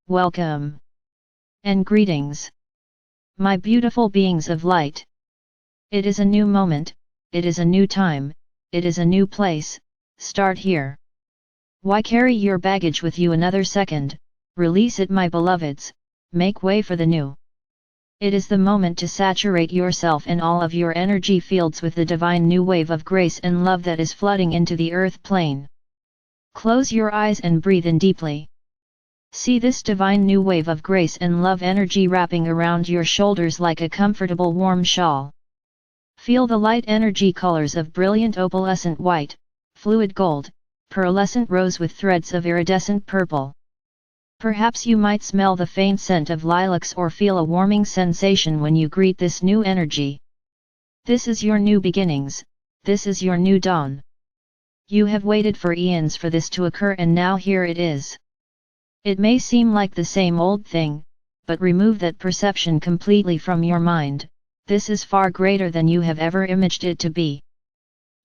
Welcome and greetings, my beautiful beings of light. It is a new moment, it is a new time, it is a new place. Start here. Why carry your baggage with you another second? Release it, my beloveds, make way for the new. It is the moment to saturate yourself and all of your energy fields with the divine new wave of grace and love that is flooding into the earth plane. Close your eyes and breathe in deeply. See this divine new wave of grace and love energy wrapping around your shoulders like a comfortable warm shawl. Feel the light energy colors of brilliant opalescent white, fluid gold, pearlescent rose with threads of iridescent purple. Perhaps you might smell the faint scent of lilacs or feel a warming sensation when you greet this new energy. This is your new beginnings, this is your new dawn. You have waited for eons for this to occur and now here it is. It may seem like the same old thing, but remove that perception completely from your mind. This is far greater than you have ever imagined it to be.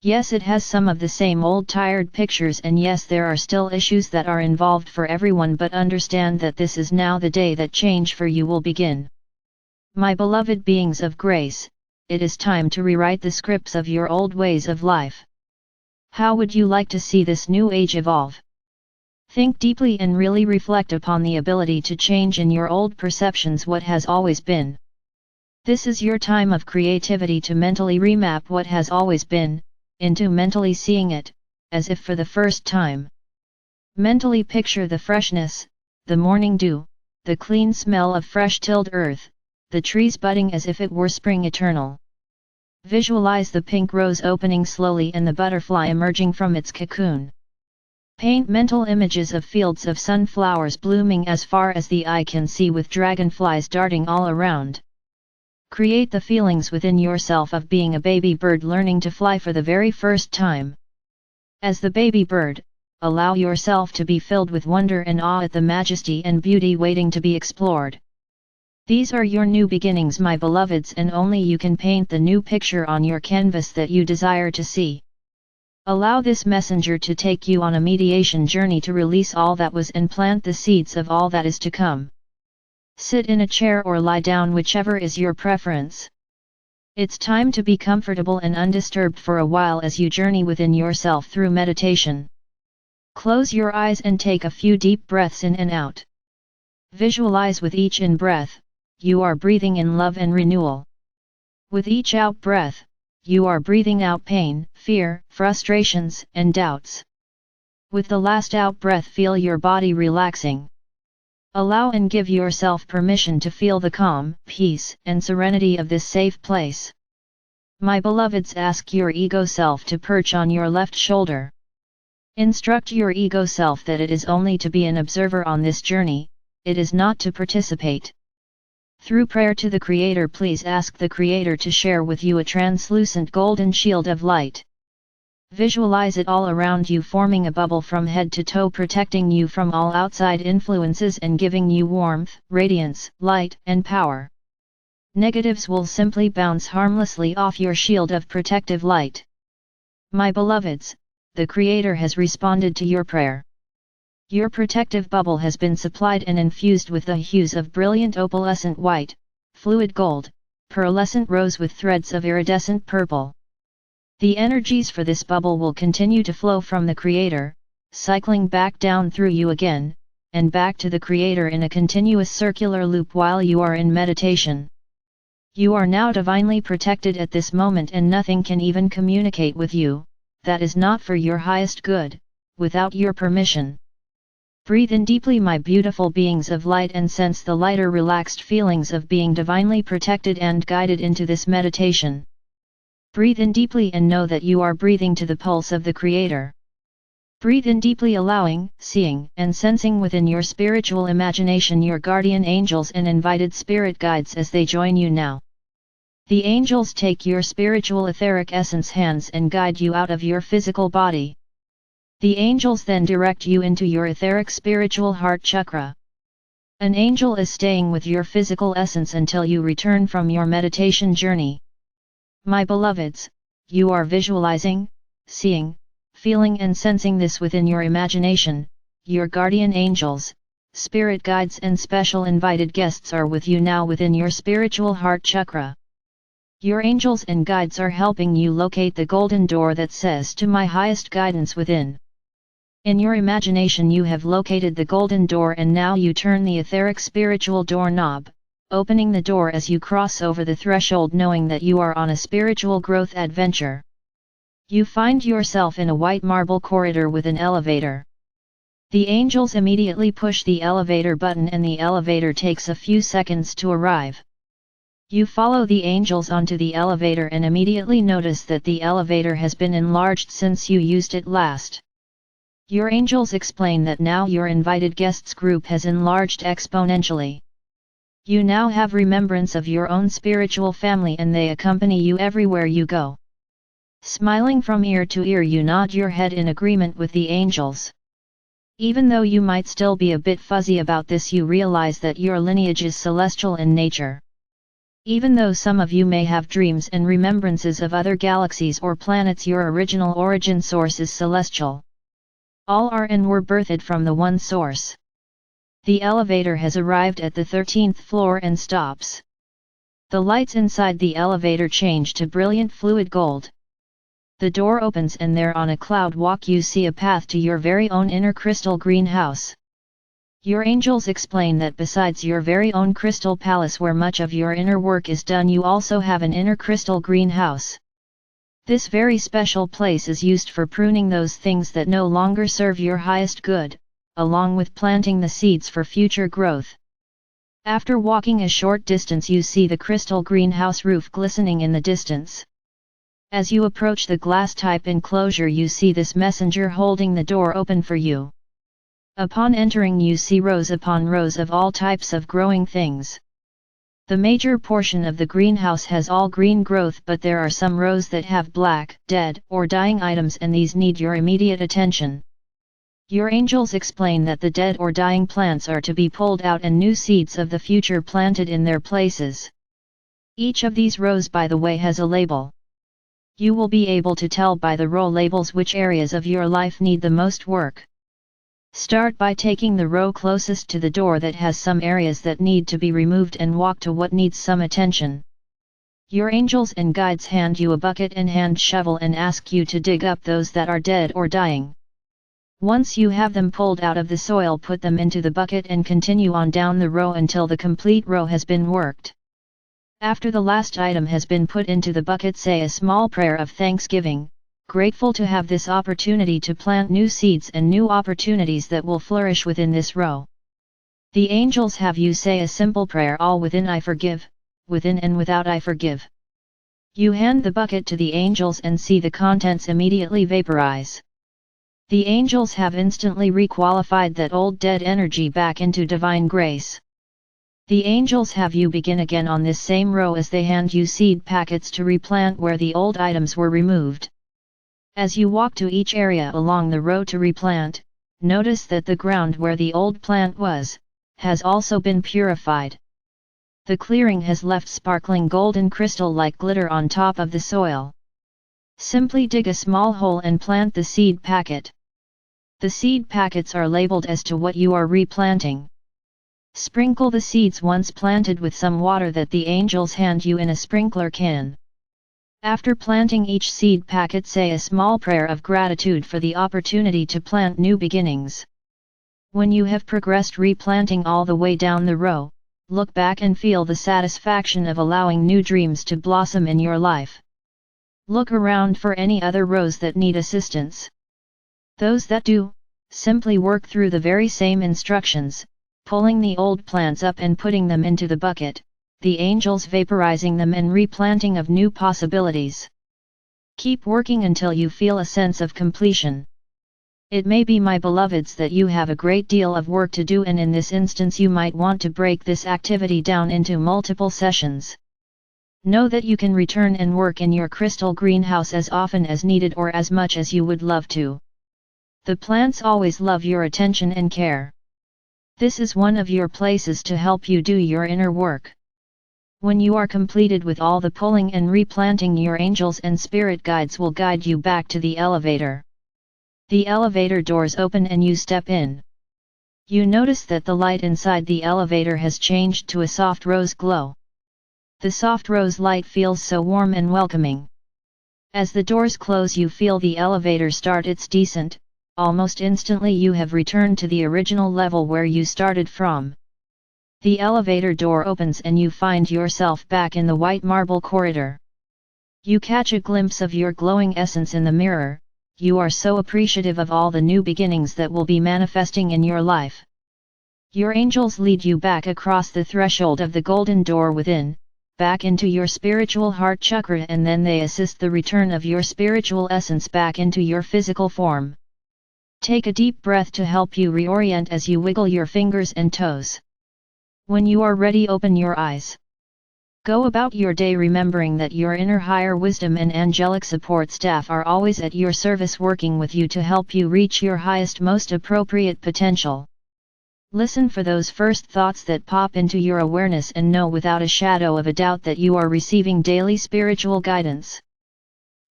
Yes, it has some of the same old tired pictures, and yes, there are still issues that are involved for everyone, but understand that this is now the day that change for you will begin. My beloved beings of grace, it is time to rewrite the scripts of your old ways of life. How would you like to see this new age evolve? Think deeply and really reflect upon the ability to change in your old perceptions what has always been. This is your time of creativity to mentally remap what has always been, into mentally seeing it, as if for the first time. Mentally picture the freshness, the morning dew, the clean smell of fresh tilled earth, the trees budding as if it were spring eternal. Visualize the pink rose opening slowly and the butterfly emerging from its cocoon. Paint mental images of fields of sunflowers blooming as far as the eye can see with dragonflies darting all around. Create the feelings within yourself of being a baby bird learning to fly for the very first time. As the baby bird, allow yourself to be filled with wonder and awe at the majesty and beauty waiting to be explored. These are your new beginnings, my beloveds, and only you can paint the new picture on your canvas that you desire to see. Allow this messenger to take you on a mediation journey to release all that was and plant the seeds of all that is to come. Sit in a chair or lie down, whichever is your preference. It's time to be comfortable and undisturbed for a while as you journey within yourself through meditation. Close your eyes and take a few deep breaths in and out. Visualize with each in-breath, you are breathing in love and renewal. With each out-breath, you are breathing out pain, fear, frustrations, and doubts. With the last out-breath, feel your body relaxing. Allow and give yourself permission to feel the calm, peace, and serenity of this safe place. My beloveds, ask your ego self to perch on your left shoulder. Instruct your ego self that it is only to be an observer on this journey, it is not to participate. Through prayer to the Creator, please ask the Creator to share with you a translucent golden shield of light. Visualize it all around you, forming a bubble from head to toe, protecting you from all outside influences and giving you warmth, radiance, light, and power. Negatives will simply bounce harmlessly off your shield of protective light. My beloveds, the Creator has responded to your prayer. Your protective bubble has been supplied and infused with the hues of brilliant opalescent white, fluid gold, pearlescent rose with threads of iridescent purple. The energies for this bubble will continue to flow from the Creator, cycling back down through you again, and back to the Creator in a continuous circular loop while you are in meditation. You are now divinely protected at this moment, and nothing can even communicate with you, that is not for your highest good, without your permission. Breathe in deeply, my beautiful beings of light, and sense the lighter, relaxed feelings of being divinely protected and guided into this meditation. Breathe in deeply and know that you are breathing to the pulse of the Creator. Breathe in deeply, allowing, seeing, and sensing within your spiritual imagination your guardian angels and invited spirit guides as they join you now. The angels take your spiritual etheric essence hands and guide you out of your physical body. The angels then direct you into your etheric spiritual heart chakra. An angel is staying with your physical essence until you return from your meditation journey. My beloveds, you are visualizing, seeing, feeling and sensing this within your imagination, your guardian angels, spirit guides and special invited guests are with you now within your spiritual heart chakra. Your angels and guides are helping you locate the golden door that says to my highest guidance within. In your imagination you have located the golden door and now you turn the etheric spiritual doorknob, opening the door as you cross over the threshold knowing that you are on a spiritual growth adventure. You find yourself in a white marble corridor with an elevator. The angels immediately push the elevator button and the elevator takes a few seconds to arrive. You follow the angels onto the elevator and immediately notice that the elevator has been enlarged since you used it last. Your angels explain that now your invited guests group has enlarged exponentially. You now have remembrance of your own spiritual family and they accompany you everywhere you go. Smiling from ear to ear you nod your head in agreement with the angels. Even though you might still be a bit fuzzy about this, you realize that your lineage is celestial in nature. Even though some of you may have dreams and remembrances of other galaxies or planets, your original origin source is celestial. All are and were birthed from the one source. The elevator has arrived at the 13th floor and stops. The lights inside the elevator change to brilliant fluid gold. The door opens and there on a cloud walk you see a path to your very own inner crystal greenhouse. Your angels explain that besides your very own crystal palace where much of your inner work is done, you also have an inner crystal greenhouse. This very special place is used for pruning those things that no longer serve your highest good, along with planting the seeds for future growth. After walking a short distance you see the crystal greenhouse roof glistening in the distance. As you approach the glass-type enclosure you see this messenger holding the door open for you. Upon entering you see rows upon rows of all types of growing things. The major portion of the greenhouse has all green growth, but there are some rows that have black, dead, or dying items and these need your immediate attention. Your angels explain that the dead or dying plants are to be pulled out and new seeds of the future planted in their places. Each of these rows, by the way, has a label. You will be able to tell by the row labels which areas of your life need the most work. Start by taking the row closest to the door that has some areas that need to be removed and walk to what needs some attention. Your angels and guides hand you a bucket and hand shovel and ask you to dig up those that are dead or dying. Once you have them pulled out of the soil, put them into the bucket and continue on down the row until the complete row has been worked. After the last item has been put into the bucket, say a small prayer of thanksgiving, grateful to have this opportunity to plant new seeds and new opportunities that will flourish within this row. The angels have you say a simple prayer, all within I forgive, within and without I forgive. You hand the bucket to the angels and see the contents immediately vaporize. The angels have instantly requalified that old dead energy back into divine grace. The angels have you begin again on this same row as they hand you seed packets to replant where the old items were removed. As you walk to each area along the row to replant, notice that the ground where the old plant was, has also been purified. The clearing has left sparkling golden crystal-like glitter on top of the soil. Simply dig a small hole and plant the seed packet. The seed packets are labeled as to what you are replanting. Sprinkle the seeds once planted with some water that the angels hand you in a sprinkler can. After planting each seed packet, say a small prayer of gratitude for the opportunity to plant new beginnings. When you have progressed replanting all the way down the row, look back and feel the satisfaction of allowing new dreams to blossom in your life. Look around for any other rows that need assistance. Those that do, simply work through the very same instructions, pulling the old plants up and putting them into the bucket, the angels vaporizing them and replanting of new possibilities. Keep working until you feel a sense of completion. It may be, my beloveds, that you have a great deal of work to do, and in this instance you might want to break this activity down into multiple sessions. Know that you can return and work in your crystal greenhouse as often as needed or as much as you would love to. The plants always love your attention and care. This is one of your places to help you do your inner work. When you are completed with all the pulling and replanting, your angels and spirit guides will guide you back to the elevator. The elevator doors open and you step in. You notice that the light inside the elevator has changed to a soft rose glow. The soft rose light feels so warm and welcoming. As the doors close, you feel the elevator start its descent. Almost instantly you have returned to the original level where you started from. The elevator door opens and you find yourself back in the white marble corridor. You catch a glimpse of your glowing essence in the mirror. You are so appreciative of all the new beginnings that will be manifesting in your life. Your angels lead you back across the threshold of the golden door within, back into your spiritual heart chakra, and then they assist the return of your spiritual essence back into your physical form. Take a deep breath to help you reorient as you wiggle your fingers and toes. When you are ready, open your eyes. Go about your day remembering that your inner higher wisdom and angelic support staff are always at your service, working with you to help you reach your highest, most appropriate potential. Listen for those first thoughts that pop into your awareness and know without a shadow of a doubt that you are receiving daily spiritual guidance.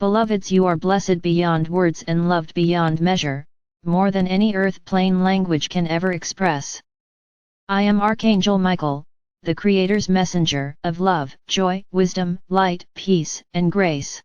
Beloveds, you are blessed beyond words and loved beyond measure, more than any earth plane language can ever express. I am Archangel Michael, the Creator's messenger of love, joy, wisdom, light, peace, and grace.